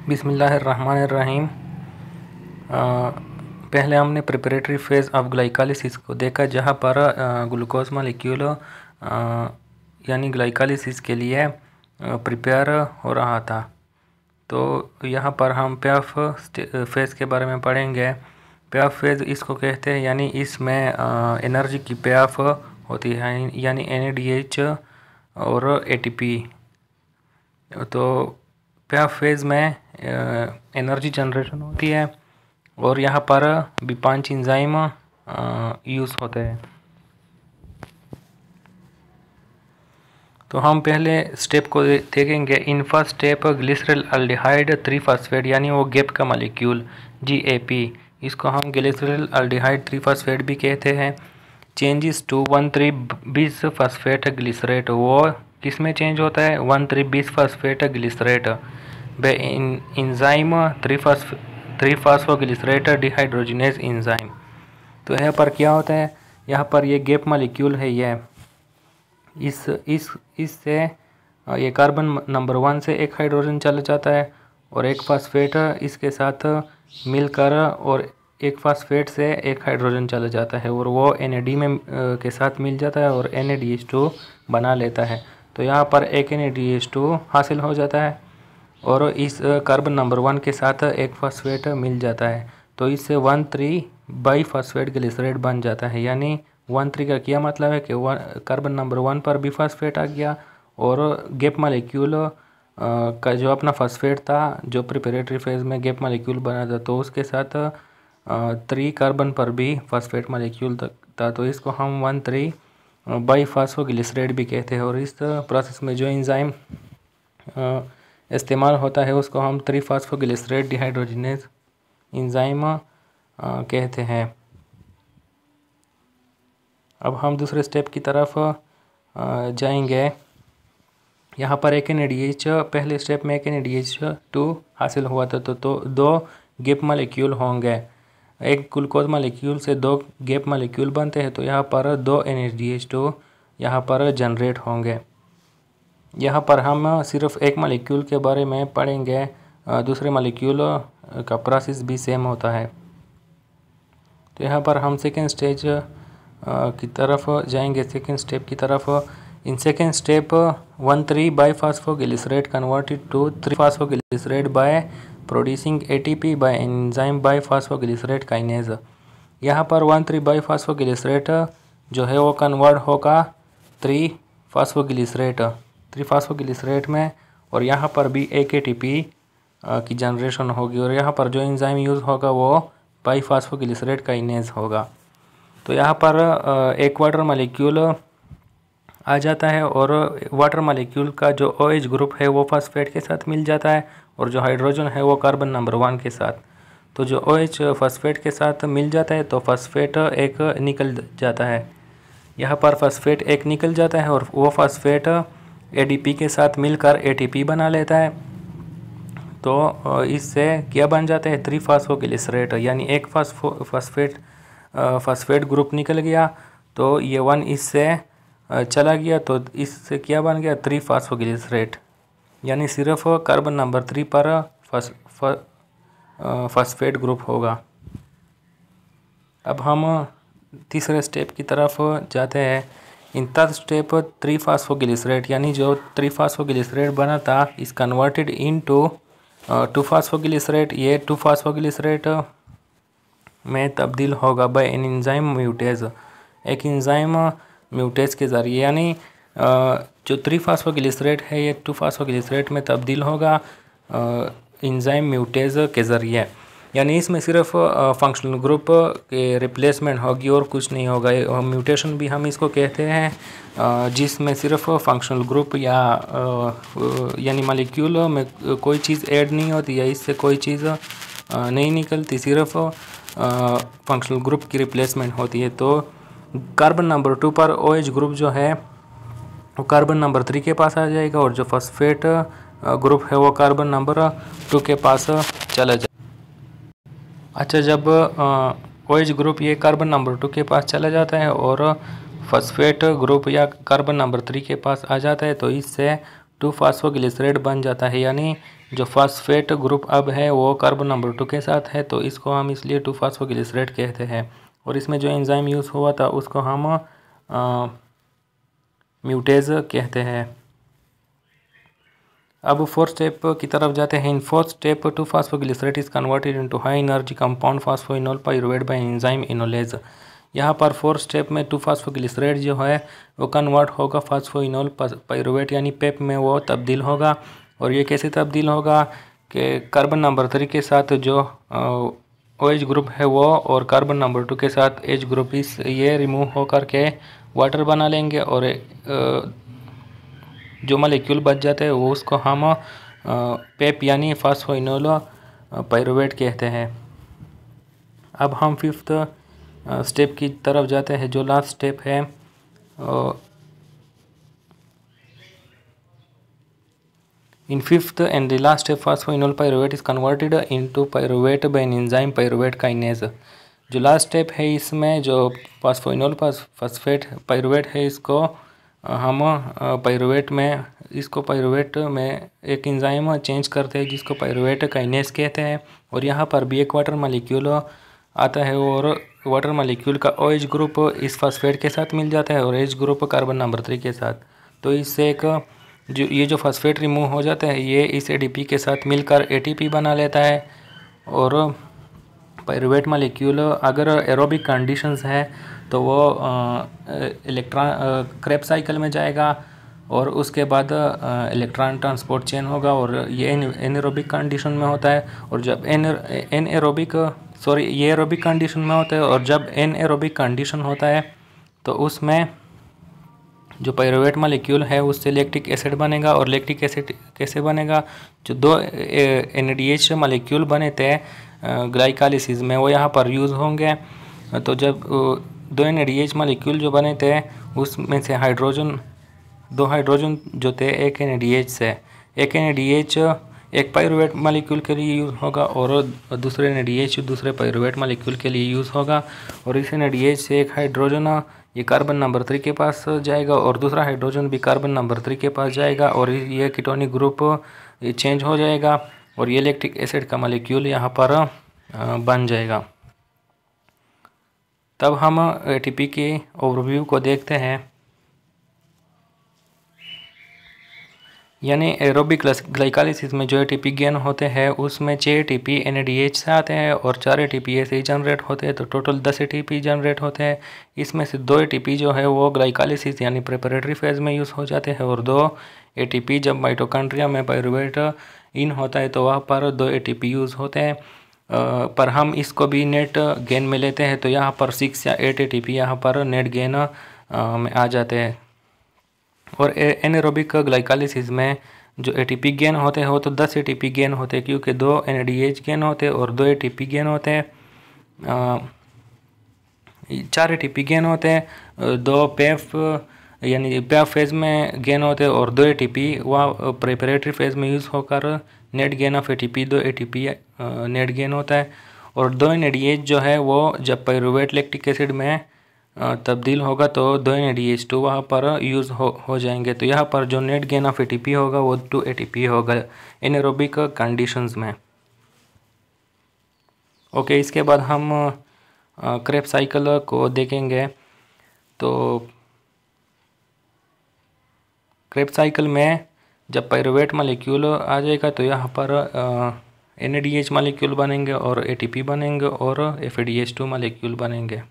बिस्मिल्लाहिर्रहमानिर्रहीम। पहले हमने प्रिपरेटरी फेज़ ऑफ ग्लाइकोलिसिस को देखा, जहाँ पर ग्लूकोज मॉलिक्यूल यानी ग्लाइकोलिसिस के लिए प्रिपेयर हो रहा था। तो यहाँ पर हम पेऑफ फेज़ के बारे में पढ़ेंगे। पेऑफ फेज़ इसको कहते हैं, यानी इसमें एनर्जी की पेऑफ होती है, यानी NADH और ATP। तो पेऑफ फेज़ में एनर्जी जनरेशन होती है और यहाँ पर भी 5 एंजाइम यूज़ होते हैं। तो हम पहले स्टेप को देखेंगे। In first step glyceraldehyde three phosphate, यानी वो गैप का मॉलिक्यूल GAP, इसको हम ग्लिसरल अल्डिहाइड 3-फॉस्फेट भी कहते हैं। चेंजेस टू 1,3-bis-फॉस्फेट ग्लिसरेट, वो किस में चेंज होता है? 1,3-bis-फॉस्फेट ग्लिसरेट बे एंजाइम 3-फॉस्फोग्लिसरेट डिहाइड्रोजिनेज एंजाइम। तो यहाँ पर क्या होता है? यहाँ पर ये गैप मॉलिक्यूल है, ये इससे ये कार्बन नंबर 1 से एक हाइड्रोजन चला जाता है और एक फॉस्फेट इसके साथ मिलकर और एक फॉस्फेट से एक हाइड्रोजन चला जाता है और वो NAD में के साथ मिल जाता है और NADH2 बना लेता है। तो यहाँ पर एक NADH2 हासिल हो जाता है और इस कार्बन नंबर 1 के साथ एक फॉस्फेट मिल जाता है। तो इससे 1,3-बाईफॉस्फेट ग्लिसरेट बन जाता है। यानी 1,3 का क्या मतलब है कि कार्बन नंबर 1 पर भी फॉस्फेट आ गया और गैप मॉलिक्यूल का जो अपना फॉस्फेट था, जो प्रिपरेटरी फेज में गैप मॉलिक्यूल बना था, तो उसके साथ 3 कार्बन पर भी फॉस्फेट मॉलिक्यूल था। तो इसको हम 1,3-बाईफॉस्फोग्लिसरेट भी कहते हैं। और इस प्रोसेस में जो एंजाइम इस्तेमाल होता है उसको हम 3-फॉस्फोग्लिसरेट डिहाइड्रोजिनेज एंजाइम कहते हैं। अब हम दूसरे स्टेप की तरफ जाएंगे। यहाँ पर एक NADH, पहले स्टेप में एक NADH2 हासिल हुआ था, तो 2 गैप मॉलिक्यूल होंगे। एक ग्लूकोज मॉलिक्यूल से 2 गैप मॉलिक्यूल बनते हैं, तो यहाँ पर 2 NADH2 यहाँ पर जनरेट होंगे। यहाँ पर हम सिर्फ एक मॉलिक्यूल के बारे में पढ़ेंगे, दूसरे मॉलिक्यूल का प्रोसेस भी सेम होता है। तो यहाँ पर हम सेकेंड स्टेज की तरफ जाएंगे, सेकेंड स्टेप की तरफ। In second step one three bisphosphoglycerate converted to three phosphoglycerate by producing ATP by enzyme bisphosphoglycerate kinase. यहाँ पर 1,3-बाईफॉस्फोग्लिसरेट जो है वो कन्वर्ट होगा 3-फॉस्फोग्लिसरेट में, और यहाँ पर भी एक ATP की जनरेशन होगी और यहाँ पर जो एंजाइम यूज़ होगा वो बाईफॉस्फोग्लिसरेट काइनेज होगा। तो यहाँ पर एक वाटर मॉलिक्यूल आ जाता है और वाटर मॉलिक्यूल का जो OH ग्रुप है वो फॉस्फेट के साथ मिल जाता है और जो हाइड्रोजन है वो कार्बन नंबर 1 के साथ। तो जो OH फॉस्फेट के साथ मिल जाता है तो फॉस्फेट एक निकल जाता है। यहाँ पर फॉस्फेट एक निकल जाता है और वो फॉस्फेट ADP के साथ मिलकर ATP बना लेता है। तो इससे क्या बन जाता है? 3-फॉस्फोग्लिसरेट, यानी एक फॉस्फेट ग्रुप निकल गया, तो ये 1 इससे चला गया, तो इससे क्या बन गया? 3-फॉस्फोग्लिसरेट, यानी सिर्फ कार्बन नंबर 3 पर फॉस्फेट ग्रुप होगा। अब हम तीसरे स्टेप की तरफ जाते हैं। इन थर्ड स्टेप 3-फॉस्फोग्लिसरेट, यानी जो 3-फॉस्फोग्लिसरेट बना था इस कन्वर्टेड इनटू 2-फॉस्फोग्लिसरेट। ये 2-फॉस्फोग्लिसरेट में तब्दील होगा बाय एन एंजाइम म्यूटेज, एक एंजाइम म्यूटेज के ज़रिए। यानी जो 3-फॉस्फोग्लिसरेट है ये 2-फॉस्फोग्लिसरेट में तब्दील होगा एंजाइम म्यूटेज के ज़रिए। यानी इसमें सिर्फ फंक्शनल ग्रुप के रिप्लेसमेंट होगी और कुछ नहीं होगा। म्यूटेशन भी हम इसको कहते हैं, जिसमें सिर्फ फंक्शनल ग्रुप या यानी मॉलिक्यूल में कोई चीज़ ऐड नहीं होती या इससे कोई चीज़ नहीं निकलती, सिर्फ फंक्शनल ग्रुप की रिप्लेसमेंट होती है। तो कार्बन नंबर 2 पर OH ग्रुप जो है वो कार्बन नंबर 3 के पास आ जाएगा और जो फॉस्फेट ग्रुप है वो कार्बन नंबर 2 के पास चला जाएगा। अच्छा, जब OH ग्रुप ये कार्बन नंबर 2 के पास चला जाता है और फॉस्फेट ग्रुप या कार्बन नंबर 3 के पास आ जाता है, तो इससे 2 फास्फोग्लिसरेट बन जाता है, यानी जो फास्फेट ग्रुप अब है वो कार्बन नंबर 2 के साथ है, तो इसको हम इसलिए 2 फास्फोग्लिसरेट कहते हैं। और इसमें जो एंजाइम यूज़ हुआ था उसको हम म्यूटेज कहते हैं। अब फोर्थ स्टेप की तरफ जाते हैं। In fourth step 2 phosphoglycerate is converted into high energy compound phosphoenol pyruvate by enzyme enolase. यहाँ पर फोर्थ स्टेप में 2 फास्फोग्लिसरेट जो है वो कन्वर्ट होगा फास्फोइनोल पाइरुवेट यानी पेप में वो तब्दील होगा। और ये कैसे तब्दील होगा कि कार्बन नंबर 3 के साथ जो OH ग्रुप है वो और कार्बन नंबर 2 के साथ H ग्रुप इस ये रिमूव होकर के वाटर बना लेंगे, और जो मॉलिक्यूल बच जाते हैं वो उसको हम पेप यानी फास्फोइनोल पाइरुवेट कहते हैं। अब हम फिफ्थ स्टेप की तरफ जाते हैं, जो लास्ट स्टेप है। In fifth and the last step phosphoenol pyruvate is converted into pyruvate by an enzyme pyruvate kinase. जो लास्ट स्टेप है इसमें जो फास्फोइनोल फास्फेट पाइरुवेट है इसको हम पाइरुवेट में एक एंजाइम चेंज करते हैं जिसको पाइरुवेट काइनेज कहते हैं। और यहाँ पर भी एक वाटर मॉलिक्यूल आता है और वाटर मॉलिक्यूल का OH ग्रुप इस फास्फेट के साथ मिल जाता है और H ग्रुप कार्बन नंबर 3 के साथ। तो इससे एक जो फास्फेट रिमूव हो जाता है ये इस ADP के साथ मिलकर ATP बना लेता है। और पाइरुवेट मॉलिक्यूल अगर एरोबिक कंडीशंस है तो वो इलेक्ट्रॉन क्रेब्स साइकिल में जाएगा और उसके बाद इलेक्ट्रॉन ट्रांसपोर्ट चेन होगा, और ये एनारोबिक कंडीशन में होता है। और जब ये एरोबिक कंडीशन में होता है, और जब एनारोबिक कंडीशन होता है तो उसमें जो पाइरुवेट मॉलिक्यूल है उससे लैक्टिक एसिड बनेगा। और लैक्टिक एसिड कैसे बनेगा, जो 2 NADH मॉलिक्यूल बने थे ग्लाइकोलाइसिस में वो यहाँ पर यूज़ होंगे। तो जब 2 NADH मॉलिक्यूल जो बने थे उसमें से दो हाइड्रोजन जो थे एक NADH से, एक NADH एक पाइरुवेट मॉलिक्यूल के लिए यूज़ होगा और दूसरे NADH दूसरे पाइरुवेट मॉलिक्यूल के लिए यूज़ होगा। और इस NADH से एक हाइड्रोजन ये कार्बन नंबर 3 के पास जाएगा और दूसरा हाइड्रोजन भी कार्बन नंबर 3 के पास जाएगा, और ये कीटोनिक ग्रुप चेंज हो जाएगा और ये लैक्टिक एसिड का मॉलिक्यूल यहाँ पर बन जाएगा। तब हम ATP के ओवरव्यू को देखते हैं। यानी एरोबिक ग्लाइकोलाइसिस में जो ATP गेन होते हैं उसमें 6 ATP NADH से आते हैं और 4 ATP ऐसे ही जनरेट होते हैं, तो टोटल 10 ATP जनरेट होते हैं। इसमें से 2 ATP जो है वो ग्लाइकोलाइसिस यानी प्रिपरेटरी फेज में यूज़ हो जाते हैं, और 2 ATP जब माइटोकॉन्ड्रिया में पाइरुवेट इन होता है तो वहाँ पर 2 ATP यूज़ होते हैं। पर हम इसको भी नेट गेन में लेते हैं, तो यहाँ पर 6 या 8 ATP यहाँ पर नेट गेन में आ जाते हैं। और एनारोबिक ग्लाइकोलाइसिस में जो ATP गेन होते हैं वो तो 10 ATP गेन होते हैं, क्योंकि 2 NADH गेन होते हैं और 2 ATP गेन होते हैं। 4 ATP गेन होते हैं, 2 PEF यानी PEF फेज़ में गेन होते हैं और 2 ATP वह प्रिपरेटरी फेज़ में यूज़ होकर net gain of ATP 2 ATP net gain होता है। और 2 NADH जो है वो जब पाइरुवेट लैक्टिक एसिड में तब्दील होगा तो 2 NADH2 वहाँ पर यूज़ हो जाएंगे। तो यहाँ पर जो नेट गेन ऑफ ATP होगा वो 2 ATP होगा एनारोबिक कंडीशंस में। ओके, इसके बाद हम क्रेब्स साइकिल को देखेंगे। तो क्रेब्स साइकिल में जब पाइरुवेट मॉलिक्यूल आ जाएगा तो यहाँ पर NADH मॉलिक्यूल बनेंगे और ATP बनेंगे और FADH2 मॉलिक्यूल बनेंगे।